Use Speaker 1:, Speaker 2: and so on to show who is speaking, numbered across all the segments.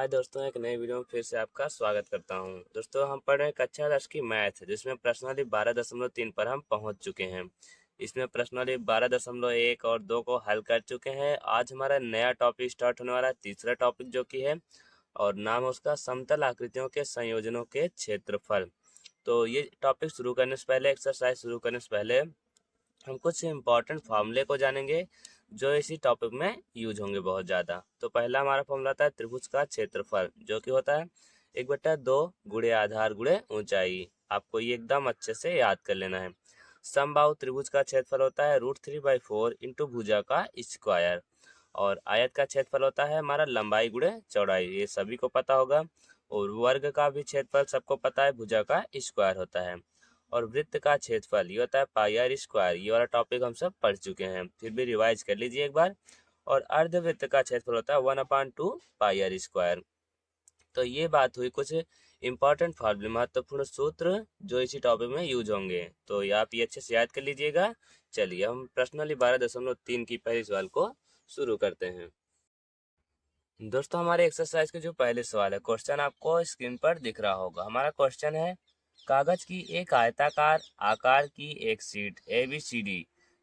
Speaker 1: हाय दोस्तों, एक नए वीडियो में फिर से आपका स्वागत करता हूं। दोस्तों, हम पढ़ रहे हैं कक्षा 10 की मैथ, जिसमें प्रश्नावली 12.3 पर हम पहुंच चुके हैं। इसमें प्रश्नावली 12.1 और 2 को हल कर चुके हैं। आज हमारा नया टॉपिक स्टार्ट होने वाला है, तीसरा टॉपिक जो कि है, और नाम है उसका समतल आकृतियों के संयोजनों के क्षेत्रफल। तो ये टॉपिक शुरू करने से पहले, एक्सरसाइज शुरू करने से पहले हम कुछ इंपॉर्टेंट फार्मूले को जानेंगे जो इसी टॉपिक में यूज होंगे बहुत ज़्यादा। तो पहला हमारा फॉर्मूला था त्रिभुज का क्षेत्रफल, जो कि होता है 1/2 गुणे आधार गुणे ऊंचाई। आपको ये एकदम अच्छे से याद कर लेना है। समबाहु त्रिभुज का क्षेत्रफल होता है √3/4 इंटू भुजा का स्क्वायर। और आयत का क्षेत्रफल होता है हमारा लंबाई गुणे चौड़ाई, ये सभी को पता होगा। और वर्ग का भी क्षेत्रफल सबको पता है, भुजा का स्क्वायर होता है। और वृत्त का क्षेत्रफल ये होता है पाई स्क्वायर। ये वाला टॉपिक हम सब पढ़ चुके हैं, फिर भी रिवाइज कर लीजिए एक बार। और अर्धवृत्त का क्षेत्रफल होता है 1/2 पाई स्क्वायर। तो ये बात हुई कुछ इंपॉर्टेंट फॉर्मूले, महत्वपूर्ण सूत्र जो इसी टॉपिक में यूज होंगे। तो ये आप ये अच्छे से याद कर लीजिएगा। चलिए हम प्रश्नावली 12.3 की पहले सवाल को शुरू करते हैं। दोस्तों, हमारे एक्सरसाइज के जो पहले सवाल है, क्वेश्चन आपको स्क्रीन पर दिख रहा होगा। हमारा क्वेश्चन है, कागज की एक आयताकार आकार की एक शीट ABCD,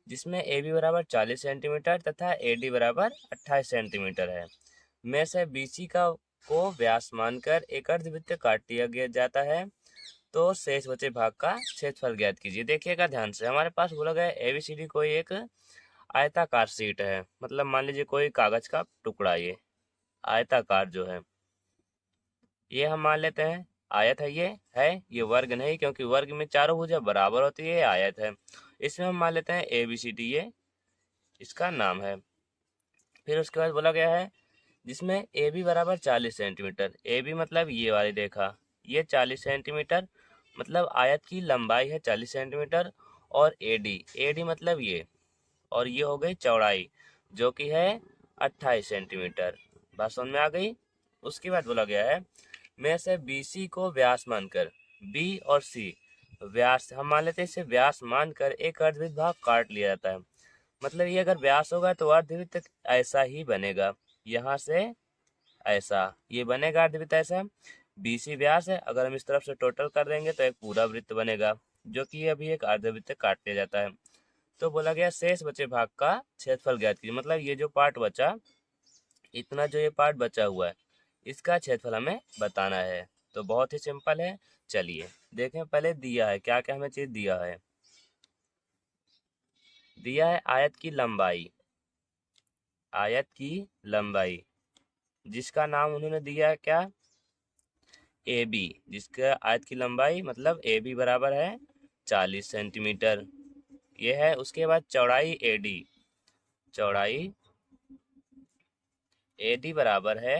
Speaker 1: जिसमें AB बराबर 40 सेंटीमीटर तथा AD बराबर 28 सेंटीमीटर है, में से BC को व्यास मानकर एक अर्धवृत्त काट दिया गया जाता है। तो शेष बचे भाग का क्षेत्रफल ज्ञात कीजिए। देखिएगा ध्यान से, हमारे पास बोला गया ABCD कोई एक आयताकार शीट है, मतलब मान लीजिए कोई कागज का टुकड़ा। ये आयताकार जो है, ये हम मान लेते हैं आयत है। ये वर्ग नहीं, क्योंकि वर्ग में चारों भुजा बराबर होती है, ये आयत है। इसमें हम मान लेते हैं ABCD, ये इसका नाम है। फिर उसके बाद बोला गया है जिसमें AB बराबर 40 सेंटीमीटर। AB मतलब ये वाली रेखा, ये 40 सेंटीमीटर, मतलब आयत की लंबाई है 40 सेंटीमीटर। और AD मतलब ये, और ये हो गई चौड़ाई जो कि है 28 सेंटीमीटर। बात समझ में आ गई। उसके बाद बोला गया है में से BC को व्यास मानकर, B और C व्यास हम मान लेते हैं, इसे व्यास मानकर एक अर्धवृत्त भाग काट लिया जाता है। मतलब ये अगर व्यास होगा तो अर्धवृत्त ऐसा ही बनेगा, यहाँ से ऐसा ये बनेगा अर्धवृत्त ऐसा। BC व्यास है, अगर हम इस तरफ से टोटल कर देंगे तो एक पूरा वृत्त बनेगा, जो कि अभी एक अर्धवृत्त काट लिया जाता है। तो बोला गया शेष बचे भाग का क्षेत्रफल ज्ञात कीजिए। मतलब ये जो पार्ट बचा, इतना जो ये पार्ट बचा हुआ है, इसका क्षेत्रफल हमें बताना है। तो बहुत ही सिंपल है। चलिए देखें, पहले दिया है क्या क्या हमें चीज दिया है। दिया है आयत की लंबाई, आयत की लंबाई जिसका नाम उन्होंने दिया है क्या, AB, जिसका आयत की लंबाई मतलब AB बराबर है 40 सेंटीमीटर, ये है। उसके बाद चौड़ाई चौड़ाई AD बराबर है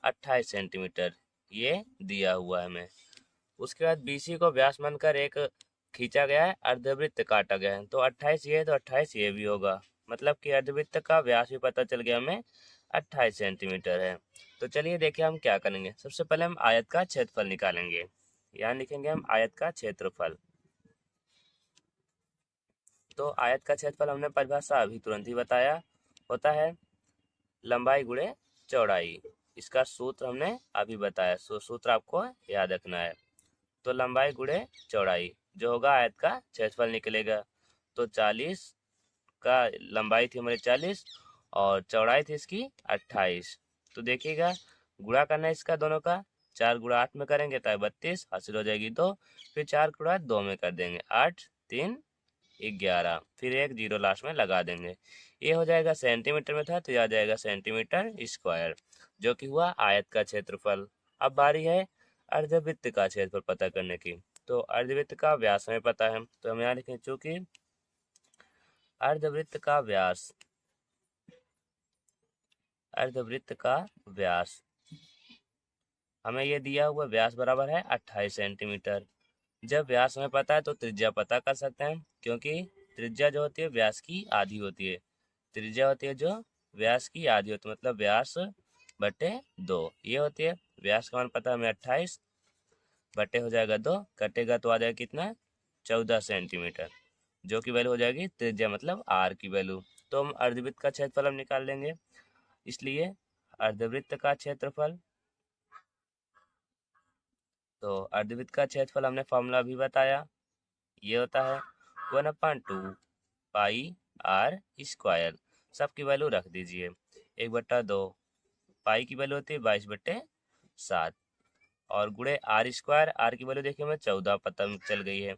Speaker 1: 28 सेंटीमीटर, ये दिया हुआ है हमें। उसके बाद BC को व्यास मानकर एक खींचा गया है, अर्धवृत्त काटा गया है। तो 28 ये है तो 28 ये भी होगा, मतलब कि अर्धवृत्त का व्यास भी पता चल गया हमें 28 सेंटीमीटर है। तो चलिए देखिए हम क्या करेंगे। सबसे पहले हम आयत का क्षेत्रफल निकालेंगे। यहाँ लिखेंगे हम आयत का क्षेत्रफल। तो आयत का क्षेत्रफल हमने परिभाषा अभी तुरंत ही बताया, होता है लंबाई गुणे चौड़ाई। इसका सूत्र हमने अभी बताया, सूत्र आपको याद रखना है। तो लंबाई गुणे चौड़ाई जो होगा आयत का क्षेत्रफल निकलेगा। तो 40 का लंबाई थी हमारी 40 और चौड़ाई थी इसकी 28। तो देखिएगा गुणा करना है इसका दोनों का, 4 गुणा 8 में करेंगे तो 32 हासिल हो जाएगी 2, फिर 4 गुणा 2 में कर देंगे 8 3 11, फिर एक जीरो लास्ट में लगा देंगे। ये हो जाएगा सेंटीमीटर में था तो ये आ जाएगा सेंटीमीटर स्क्वायर, जो कि हुआ आयत का क्षेत्रफल। अब बारी है अर्धवृत्त का क्षेत्रफल पता करने की। तो अर्धवृत्त का व्यास हमें पता है, तो हम यहाँ लिखें चूंकि अर्धवृत्त का व्यास, अर्धवृत्त का व्यास हमें ये दिया हुआ व्यास बराबर है 28 सेंटीमीटर। जब व्यास हमें पता है तो त्रिज्या पता कर सकते हैं, क्योंकि त्रिज्या जो होती है व्यास की आधी होती है। त्रिज्या होती है जो व्यास की आधी होती है, मतलब व्यास बटे 2 ये होती है। व्यास का मान पता है हमें 28 बटे हो जाएगा 2, कटेगा तो आ जाएगा कितना 14 सेंटीमीटर, जो की वैल्यू हो जाएगी त्रिज्या मतलब R की वैल्यू। तो हम अर्धवृत्त का क्षेत्रफल हम निकाल लेंगे। इसलिए अर्धवृत्त का क्षेत्रफल तो अर्धवृत्त का क्षेत्रफल हमने फॉर्मूला भी बताया, ये होता है 1/2 पाई आर स्क्वायर। सबकी वैल्यू रख दीजिए। 1/2 पाई की वैल्यू होती है 22/7 और गुणे आर स्क्वायर। आर की वैल्यू देखिए हमें 14 पता चल गई है।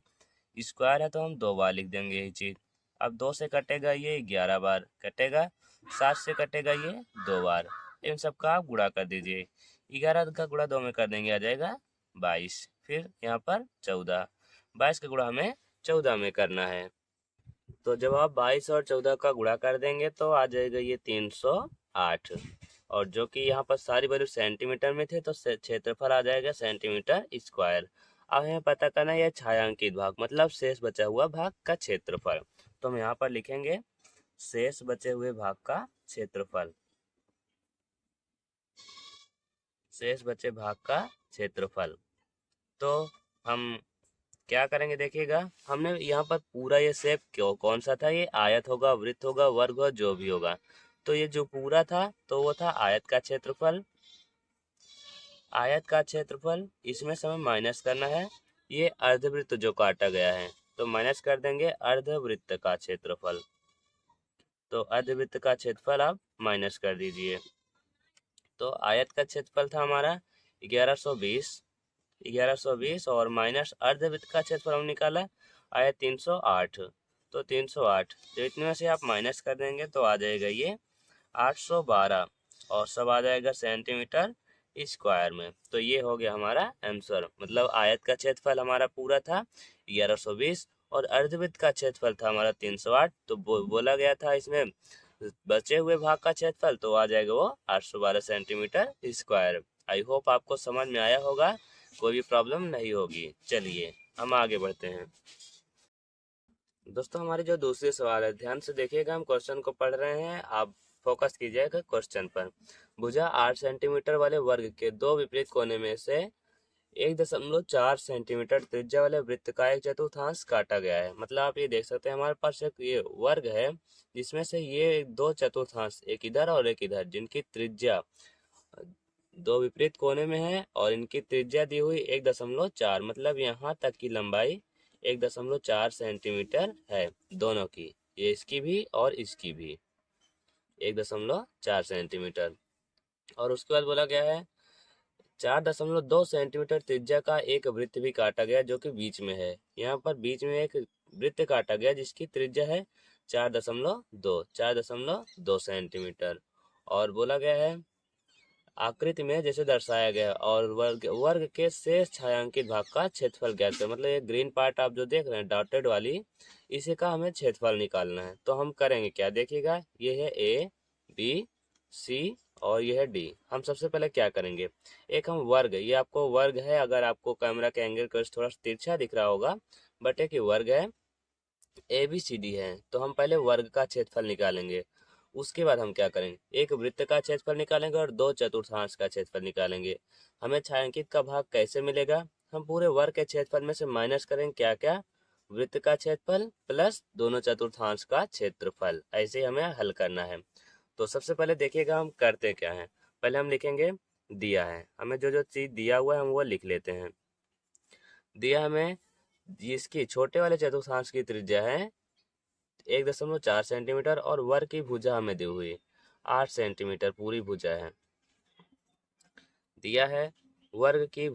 Speaker 1: स्क्वायर है तो हम 2 बार लिख देंगे यही चीज। अब 2 से कटेगा ये 11 बार कटेगा, 7 से कटेगा ये 2 बार। इन सब का आप गुणा कर दीजिए। 11 का गुणा 2 में कर देंगे आ जाएगा 22। फिर यहाँ पर 14, 22 का गुणा हमें 14 में करना है। तो जब आप 22 और 14 का गुणा कर देंगे तो आ जाएगा ये 308। और जो कि यहाँ पर सारी वैल्यू सेंटीमीटर में थे तो क्षेत्रफल आ जाएगा सेंटीमीटर स्क्वायर। अब हमें पता करना है यह छायांकित भाग मतलब शेष बचा हुआ भाग का क्षेत्रफल। तो हम यहाँ पर लिखेंगे शेष बचे हुए भाग का क्षेत्रफल। शेष बचे भाग का क्षेत्रफल। तो हम क्या करेंगे देखिएगा, हमने यहाँ पर पूरा ये शेप कौन सा था, ये आयत होगा, वृत्त होगा, वर्ग होगा, जो भी होगा। तो ये जो पूरा था तो वो था आयत का क्षेत्रफल। आयत का क्षेत्रफल इसमें से हमें माइनस करना है ये अर्धवृत्त जो काटा गया है, तो माइनस कर देंगे अर्धवृत्त का क्षेत्रफल। तो अर्धवृत्त का क्षेत्रफल आप माइनस कर दीजिए। तो आयत का क्षेत्रफल था हमारा 1120 और माइनस अर्धवृत्त का क्षेत्रफल हम निकाला आया 308। तो 308 तो इतने में से आप माइनस कर देंगे तो आ जाएगा ये 812 और सब आ जाएगा सेंटीमीटर स्क्वायर में। तो ये हो गया हमारा आंसर। मतलब आयत का क्षेत्रफल हमारा पूरा था 1120 और अर्धवृत्त का क्षेत्रफल था हमारा 308। तो बोला गया था इसमें बचे हुए भाग का क्षेत्रफल तो आ जाएगा वो 812 सेंटीमीटर स्क्वायर। आई होप आपको समझ में आया होगा, कोई भी प्रॉब्लम नहीं होगी। चलिए हम आगे बढ़ते हैं। दोस्तों हमारे जो दूसरे सवाल है ध्यान से देखिएगा, हम क्वेश्चन को पढ़ रहे हैं, आप फोकस कीजिएगा क्वेश्चन पर। भुजा 8 सेंटीमीटर वाले वर्ग के दो विपरीत कोने में से 1.4 सेंटीमीटर त्रिज्या वाले वृत्त का एक चतुर्थांश काटा गया है। मतलब आप ये देख सकते हैं हमारे पास एक ये वर्ग है जिसमें से ये दो चतुर्थांश एक इधर और एक इधर, जिनकी त्रिज्या दो विपरीत कोने में है और इनकी त्रिज्या दी हुई 1.4, मतलब यहाँ तक की लंबाई 1.4 सेंटीमीटर है दोनों की, ये इसकी भी और इसकी भी 1.4 सेंटीमीटर। और उसके बाद बोला गया है 4.2 सेंटीमीटर त्रिज्या का एक वृत्त भी काटा गया जो कि बीच में है। यहाँ पर बीच में एक वृत्त काटा गया जिसकी त्रिज्या है 4.2 सेंटीमीटर। और बोला गया है आकृति में जैसे दर्शाया गया और वर्ग के शेष छायांकित भाग का क्षेत्रफल ज्ञात करें। मतलब ये ग्रीन पार्ट आप जो देख रहे हैं डॉटेड वाली, इसी का हमें क्षेत्रफल निकालना है। तो हम करेंगे क्या देखिएगा, ये है ए बी सी और ये है डी। हम सबसे पहले क्या करेंगे, एक हम वर्ग, ये आपको वर्ग है, अगर आपको कैमरा के एंगल को थोड़ा तिरछा दिख रहा होगा बट एक वर्ग है, ए बी सी डी है। तो हम पहले वर्ग का क्षेत्रफल निकालेंगे। उसके बाद हम क्या करेंगे, एक वृत्त का क्षेत्रफल निकालेंगे और दो चतुर्थांश का क्षेत्रफल निकालेंगे। हमें छायांकित का भाग कैसे मिलेगा, हम पूरे वर्ग के क्षेत्रफल में से माइनस करेंगे क्या क्या, वृत्त का क्षेत्रफल प्लस दोनों चतुर्थांश का क्षेत्रफल। ऐसे ही हमें हल करना है। तो सबसे पहले देखिएगा हम करते क्या है, पहले हम लिखेंगे दिया है, हमें जो जो चीज दिया हुआ है हम वो लिख लेते हैं। दिया हमें इसकी छोटे वाले चतुर्थांश की त्रिज्या है 1.4 सेंटीमीटर और वर्ग की भुजा हमें दी हुई 8 सेंटीमीटर पूरी भुजा है। दिया है वर्ग की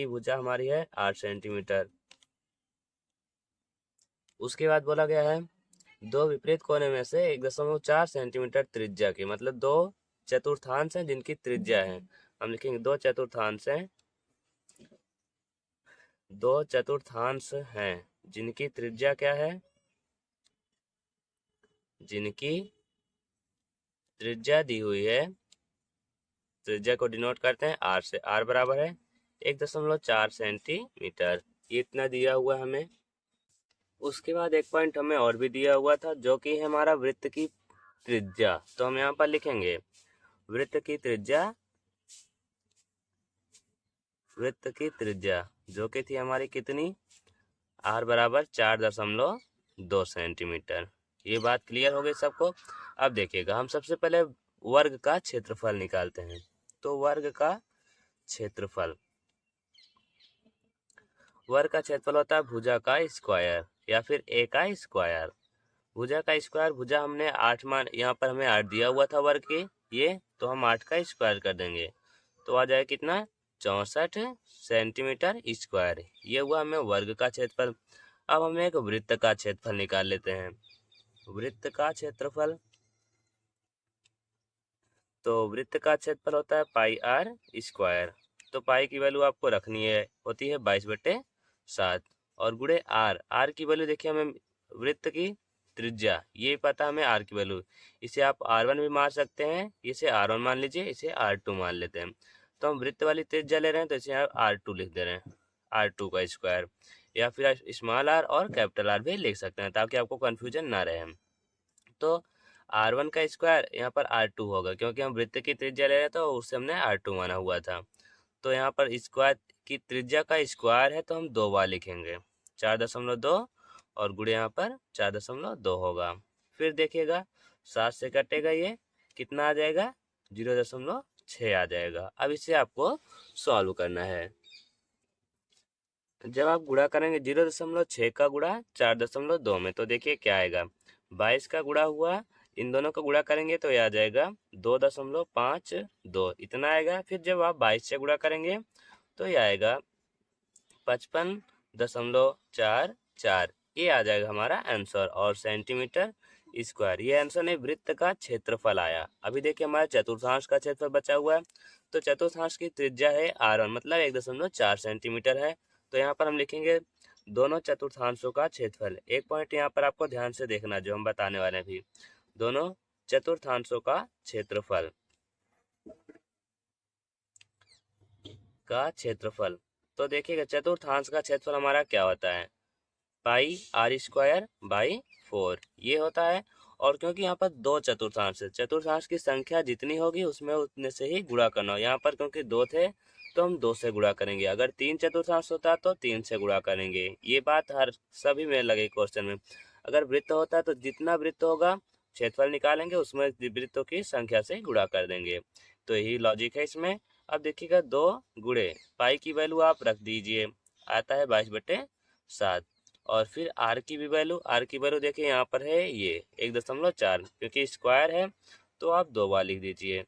Speaker 1: भुजा हमारी है 8 सेंटीमीटर। उसके बाद बोला गया है दो विपरीत कोने में से 1.4 सेंटीमीटर त्रिज्या की, मतलब दो चतुर्थांश हैं जिनकी त्रिज्या है, हम लिखेंगे दो चतुर्थांश हैं जिनकी त्रिज्या क्या है, जिनकी त्रिज्या दी हुई है, त्रिज्या को डिनोट करते हैं आर से, आर बराबर है 1.4 सेंटीमीटर, इतना दिया हुआ हमें। उसके बाद एक पॉइंट हमें और भी दिया हुआ था जो कि है हमारा वृत्त की त्रिज्या। तो हम यहाँ पर लिखेंगे वृत्त की त्रिज्या जो कि थी हमारी कितनी, आर बराबर 4.2 सेंटीमीटर। ये बात क्लियर हो गई सबको। अब देखिएगा हम सबसे पहले वर्ग का क्षेत्रफल निकालते हैं। तो वर्ग का क्षेत्रफल। वर्ग का क्षेत्रफल होता है भुजा का स्क्वायर या फिर ए का स्क्वायर। भुजा का स्क्वायर, भुजा हमने 8 मान, यहाँ पर हमें 8 दिया हुआ था वर्ग के, ये तो हम 8 का स्क्वायर कर देंगे तो आ जाएगा कितना, 64 सेंटीमीटर स्क्वायर। ये हुआ हमें वर्ग का क्षेत्रफल। अब हम एक वृत्त का क्षेत्रफल निकाल लेते हैं। वृत्त का क्षेत्रफल, तो वृत्त का क्षेत्रफल होता है पाई आर स्क्वायर। तो पाई की वैल्यू आपको रखनी है, होती है 22/7 और गुणे आर। आर की वैल्यू देखिए, हमें वृत्त की त्रिज्या ये पता हमें आर की वैल्यू, इसे आप R1 भी मान सकते हैं, इसे R1 मान लीजिए, इसे R2 मान लेते हैं। तो हम वृत्त वाली त्रिज्या ले रहे हैं तो इसे आप R2 लिख दे रहे हैं, R2 का स्क्वायर, या फिर स्मॉल आर और कैपिटल आर भी लिख सकते हैं ताकि आपको कन्फ्यूजन ना रहे। तो R1 का स्क्वायर यहाँ पर R2 होगा, क्योंकि हम वृत्त की त्रिज्या ले रहे हैं तो उससे हमने R2 माना हुआ था। तो यहाँ पर स्क्वायर की त्रिज्या का स्क्वायर है तो हम 2 बार लिखेंगे, 4.2 और गुणे यहाँ पर 4.2 होगा। फिर देखिएगा 7 से कटेगा, ये कितना आ जाएगा, 0.6 आ जाएगा। अब इसे आपको सॉल्व करना है। जब आप गुणा करेंगे 0.6 का गुणा 4.2 में, तो देखिए क्या आएगा, 22 का गुणा हुआ, इन दोनों का गुणा करेंगे तो यह आ जाएगा 2.52, इतना आएगा। फिर जब आप 22 से गुणा करेंगे तो यह आएगा 55.44, ये आ जाएगा हमारा आंसर, और सेंटीमीटर स्क्वायर। ये आंसर नहीं, वृत्त का क्षेत्रफल आया। अभी देखिए हमारा चतुर्थांश का क्षेत्रफल बचा हुआ है, तो चतुर्थांश की त्रिज्या है R1, मतलब 1.4 सेंटीमीटर है। तो यहाँ पर हम लिखेंगे दोनों चतुर्थांशों का क्षेत्रफल। एक पॉइंट यहाँ पर आपको ध्यान से देखना जो हम बताने वाले हैं, भी दोनों चतुर्थांशों का क्षेत्रफल तो देखिएगा चतुर्थांश का क्षेत्रफल हमारा क्या होता है, पाई आर स्क्वायर बाई 4 ये होता है। और क्योंकि यहाँ पर 2 चतुर्थांश है, चतुर्थांश की संख्या जितनी होगी उसमें उतने से ही गुणा करना हो। यहाँ पर क्योंकि 2 थे तो हम 2 से गुणा करेंगे, अगर 3 चतुर्थांश होता तो 3 से गुणा करेंगे। ये बात हर सभी में लगे क्वेश्चन में। अगर वृत्त होता है तो जितना वृत्त होगा क्षेत्रफल निकालेंगे, उसमें वृत्तों की संख्या से गुणा कर देंगे। तो यही लॉजिक है इसमें। अब देखिएगा 2 गुणे पाई की वैल्यू आप रख दीजिए, आता है 22/7, और फिर आर की वैल्यू देखिए यहाँ पर है ये 1.4, क्योंकि स्क्वायर है तो आप 2 बार लिख दीजिए।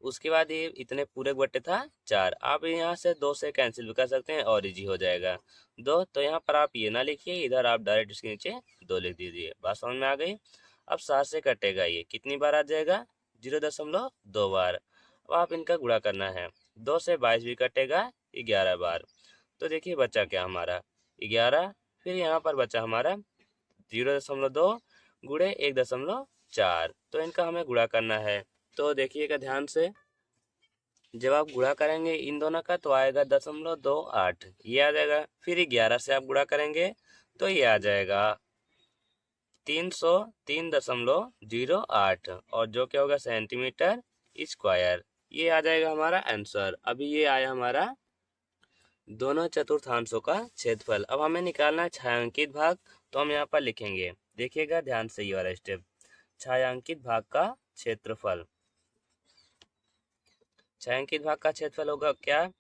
Speaker 1: उसके बाद ये इतने पूरे बटे था 4, आप यहाँ से 2 से कैंसिल भी कर सकते हैं और इजी हो जाएगा 2। तो यहाँ पर आप ये ना लिखिए, इधर आप डायरेक्ट इसके नीचे 2 लिख दीजिए। बात समझ में आ गई। अब 7 से कटेगा, ये कितनी बार आ जाएगा, 0.2 बार। अब आप इनका गुणा करना है, 2 से 22 भी कटेगा 11 बार। तो देखिए बचा क्या हमारा 11, फिर यहाँ पर बचा हमारा 0.2 गुणे 1.4, तो इनका हमें गुणा करना है। तो देखिएगा ध्यान से, जब आप गुणा करेंगे इन दोनों का तो आएगा 0.28, ये आ जाएगा। फिर 11 से आप गुणा करेंगे तो ये आ जाएगा 303.08, और जो क्या होगा सेंटीमीटर स्क्वायर। ये आ जाएगा हमारा आंसर। अभी ये आया हमारा दोनों चतुर्थांशों का क्षेत्रफल। अब हमें निकालना है छायांकित भाग, तो हम यहाँ पर लिखेंगे, देखिएगा ध्यान से ये वाला स्टेप, छायांकित भाग का क्षेत्रफल। छायांकित भाग का क्षेत्रफल होगा क्या,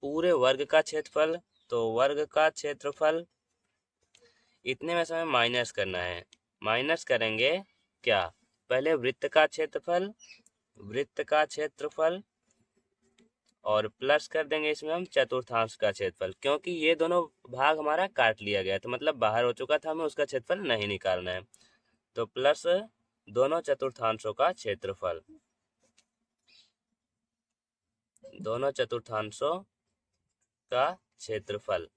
Speaker 1: पूरे वर्ग का क्षेत्रफल। तो वर्ग का क्षेत्रफल इतने में से हमें माइनस करना है। माइनस करेंगे क्या, पहले वृत्त का क्षेत्रफल और प्लस कर देंगे इसमें हम चतुर्थांश का क्षेत्रफल, क्योंकि ये दोनों भाग हमारा काट लिया गया था, मतलब बाहर हो चुका था, हमें उसका क्षेत्रफल नहीं निकालना है। तो प्लस दोनों चतुर्थांशों का क्षेत्रफल, दोनों चतुर्थांशों का क्षेत्रफल।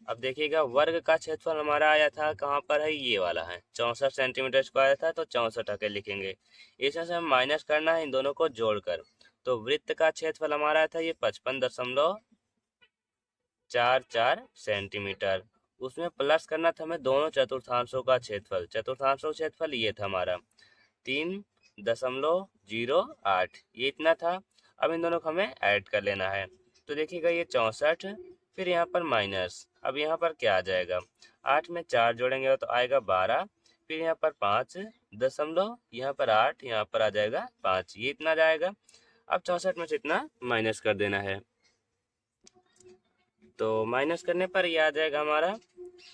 Speaker 1: अब देखिएगा वर्ग का क्षेत्रफल हमारा आया था, कहाँ पर है, ये वाला है, 64 सेंटीमीटर स्क्वायर था, तो 64 आके लिखेंगे। इसमें से हम माइनस करना है इन दोनों को जोड़कर। तो वृत्त का क्षेत्रफल हमारा आया था ये 55.44 सेंटीमीटर, उसमें प्लस करना था हमें दोनों चतुर्थांशों का क्षेत्रफल। चतुर्थांशों का क्षेत्रफल ये था हमारा 3.08, ये इतना था। अब इन दोनों को हमें ऐड कर लेना है। तो देखिएगा ये 64, फिर यहाँ पर माइनस, अब यहाँ पर क्या आ जाएगा, 8 में 4 जोड़ेंगे तो आएगा 12, फिर यहाँ पर 5 दशमलव यहाँ पर 8, यहाँ पर आ जाएगा 5, ये इतना जाएगा। अब 64 में से इतना माइनस कर देना है, तो माइनस करने पर ये आ जाएगा हमारा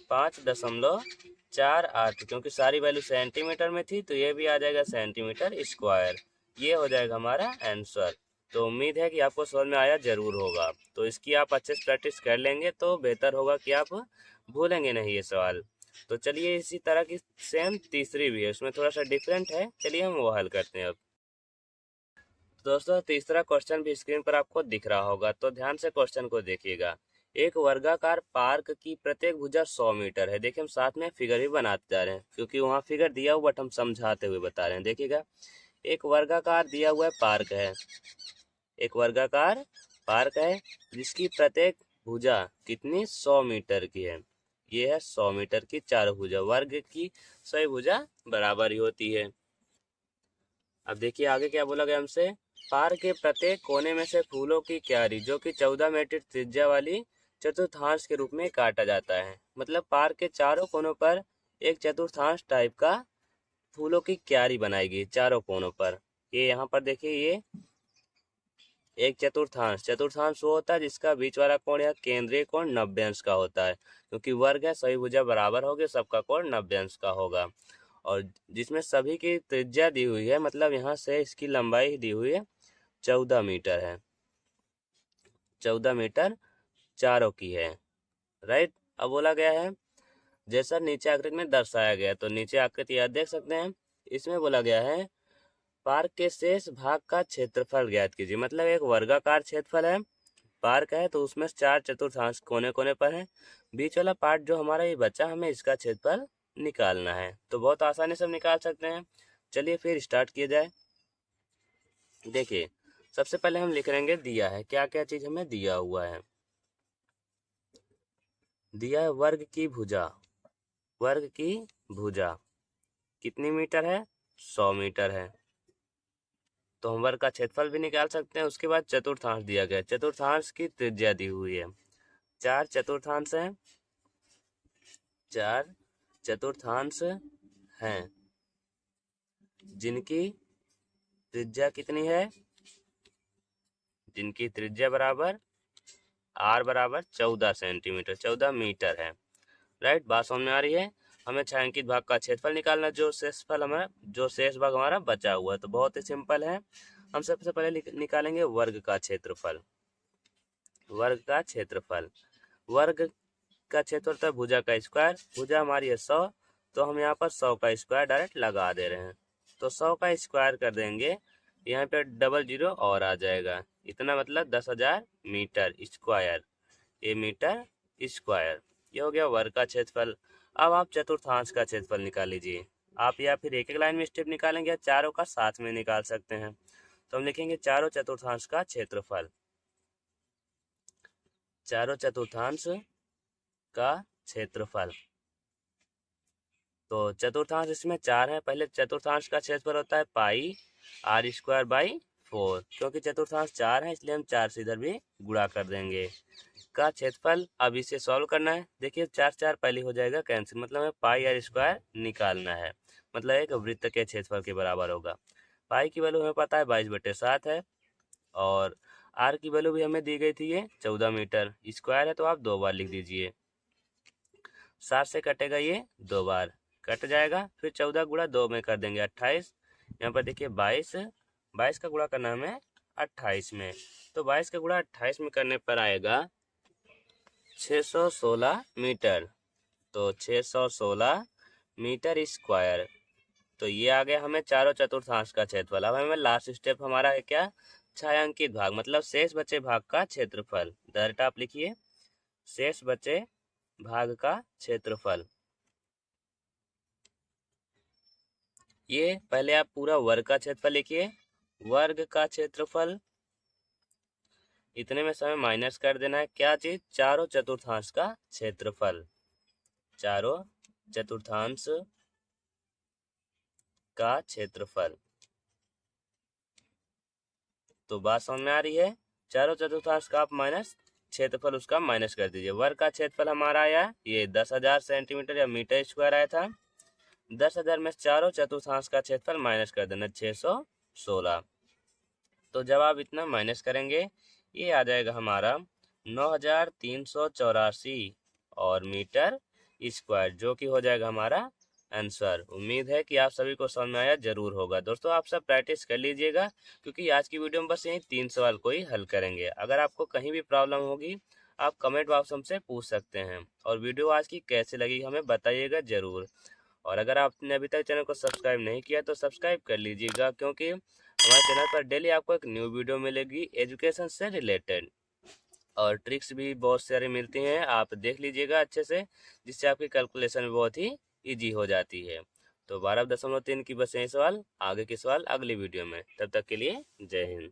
Speaker 1: 5.48, क्योंकि सारी वैल्यू सेंटीमीटर में थी तो ये भी आ जाएगा सेंटीमीटर स्क्वायर। ये हो जाएगा हमारा आंसर। तो उम्मीद है कि आपको समझ में आया जरूर होगा। तो इसकी आप अच्छे से प्रैक्टिस कर लेंगे तो बेहतर होगा कि आप भूलेंगे नहीं ये सवाल। तो चलिए इसी तरह की सेम तीसरी भी है, उसमें थोड़ा सा डिफरेंट है, चलिए हम वो हल करते हैं अब। दोस्तों तीसरा क्वेश्चन भी स्क्रीन पर आपको दिख रहा होगा, तो ध्यान से क्वेश्चन को देखिएगा। एक वर्गाकार पार्क की प्रत्येक भुजा 100 मीटर है। देखिए हम साथ में फिगर भी बनाते जा रहे हैं, क्योंकि वहाँ फिगर दिया हुआ बट हम समझाते हुए बता रहे हैं। देखिएगा एक वर्गाकार दिया हुआ है पार्क है, एक वर्गाकार पार्क है जिसकी प्रत्येक भुजा कितनी 100 मीटर की है। ये है 100 मीटर की चारों भुजा, वर्ग की सभी भुजा बराबर ही होती है। अब देखिए आगे क्या बोला गया हमसे, पार्क के प्रत्येक कोने में से फूलों की क्यारी जो कि 14 मीटर त्रिज्या वाली चतुर्थांश के रूप में काटा जाता है। मतलब पार्क के चारों कोनों पर एक चतुर्थांश टाइप का फूलों की क्यारी बनाएगी चारों कोनों पर। ये यहाँ पर देखिए ये एक चतुर्थांश, चतुर्थांश वो होता है जिसका बीच वाला कोण या केंद्रीय कोण 90 अंश का होता है, क्योंकि वर्ग है सभी भुजा बराबर होगी, सबका कोण 90 अंश का होगा। और जिसमें सभी की त्रिज्या दी हुई है, मतलब यहाँ से इसकी लंबाई दी हुई है 14 मीटर है, 14 मीटर चारों की है, राइट। अब बोला गया है जैसा नीचे आकृति में दर्शाया गया, तो नीचे आकृति आप देख सकते हैं, इसमें बोला गया है पार्क के शेष भाग का क्षेत्रफल ज्ञात कीजिए। मतलब एक वर्गाकार क्षेत्रफल है, पार्क है तो उसमें 4 चतुर्थांश कोने कोने पर है, बीच वाला पार्ट जो हमारा ये बचा, हमें इसका क्षेत्रफल निकालना है। तो बहुत आसानी से हम निकाल सकते हैं। चलिए फिर स्टार्ट किया जाए। देखिए सबसे पहले हम लिख लेंगे दिया है, क्या क्या चीज हमें दिया हुआ है। दिया है वर्ग की भुजा, वर्ग की भुजा कितनी मीटर है, 100 मीटर है, तो हम वर्ग का क्षेत्रफल भी निकाल सकते हैं। उसके बाद चतुर्थांश दिया गया, चतुर्थांश की त्रिज्या दी हुई है, 4 चतुर्थांश हैं, 4 चतुर्थांश हैं जिनकी त्रिज्या कितनी है, जिनकी त्रिज्या बराबर r बराबर 14 सेंटीमीटर, 14 मीटर है, राइट। बात समझ में आ रही है। हमें छायांकित भाग का क्षेत्रफल निकालना, जो शेष भाग हमारा बचा हुआ है। तो बहुत ही सिंपल है, हम सबसे पहले निकालेंगे वर्ग का क्षेत्रफल। वर्ग का क्षेत्रफल, वर्ग का क्षेत्रफल होता है भुजा का स्क्वायर, भुजा हमारी है 100, तो हम यहाँ पर 100 का स्क्वायर डायरेक्ट लगा दे रहे हैं। तो 100 का स्क्वायर कर देंगे, यहाँ पे डबल जीरो और आ जाएगा, इतना मतलब 10,000 मीटर स्क्वायर, ये मीटर स्क्वायर। ये हो गया वर्ग का क्षेत्रफल। अब आप चतुर्थांश का क्षेत्रफल निकाल लीजिए। आप या फिर एक एक लाइन में स्टेप निकालेंगे या चारों का साथ में निकाल सकते हैं। तो हम लिखेंगे चारों चतुर्थांश का क्षेत्रफल, चारों चतुर्थांश का क्षेत्रफल। तो चतुर्थांश इसमें 4 है, पहले चतुर्थांश का क्षेत्रफल होता है पाई r²/4, क्योंकि चतुर्थांश 4 है इसलिए हम 4 से इधर भी गुणा कर देंगे। का क्षेत्रफल अब इसे सॉल्व करना है। देखिए 4 4 पहले हो जाएगा कैंसिल, मतलब हमें पाई r² निकालना है, मतलब एक वृत्त के क्षेत्रफल के बराबर होगा। पाई की वैल्यू हमें पता है 22/7 है, और r की वैल्यू भी हमें दी गई थी ये 14 मीटर स्क्वायर है, तो आप 2 बार लिख दीजिए। 7 से कटेगा ये 2 बार कट जाएगा, फिर 14 गुणा 2 में कर देंगे 28। यहाँ पर देखिए 22 का गुणा करना हमें 28 में, तो 22 का गुणा 28 में करने पर आएगा 616 मीटर, तो 616 मीटर स्क्वायर। तो ये आ गया हमें चारों चतुर्थांश का क्षेत्रफल। अब हमें लास्ट स्टेप हमारा है क्या, छायांकित भाग, मतलब शेष बचे भाग का क्षेत्रफल। डायरेक्ट आप लिखिए शेष बचे भाग का क्षेत्रफल। ये पहले आप पूरा वर्ग का क्षेत्रफल लिखिए, वर्ग का क्षेत्रफल इतने में समय माइनस कर देना है, क्या चीज, चारों चतुर्थांश का क्षेत्रफल, चारों चतुर्थांश का क्षेत्रफल। तो बात समझ में आ रही है, चारों चतुर्थांश का आप माइनस क्षेत्रफल उसका माइनस कर दीजिए। वर्ग का क्षेत्रफल हमारा आया ये 10,000 सेंटीमीटर या मीटर स्क्वायर आया था, 10,000 में चारों चतुर्थांश का क्षेत्रफल माइनस कर देना 616। तो जब आप इतना माइनस करेंगे ये आ जाएगा हमारा 9,384 और मीटर स्क्वायर, जो कि हो जाएगा हमारा आंसर। उम्मीद है कि आप सभी को समझ में आया जरूर होगा। दोस्तों आप सब प्रैक्टिस कर लीजिएगा, क्योंकि आज की वीडियो में बस यही 3 सवाल को ही हल करेंगे। अगर आपको कहीं भी प्रॉब्लम होगी आप कमेंट बॉक्स हमसे पूछ सकते हैं। और वीडियो आज की कैसे लगी हमें बताइएगा जरूर। और अगर आपने अभी तक चैनल को सब्सक्राइब नहीं किया तो सब्सक्राइब कर लीजिएगा, क्योंकि हमारे चैनल पर डेली आपको एक न्यू वीडियो मिलेगी एजुकेशन से रिलेटेड, और ट्रिक्स भी बहुत सारी मिलती हैं, आप देख लीजिएगा अच्छे से, जिससे आपकी कैलकुलेशन बहुत ही इजी हो जाती है। तो 12.3 की बस यही सवाल, आगे के सवाल अगली वीडियो में। तब तक के लिए जय हिंद।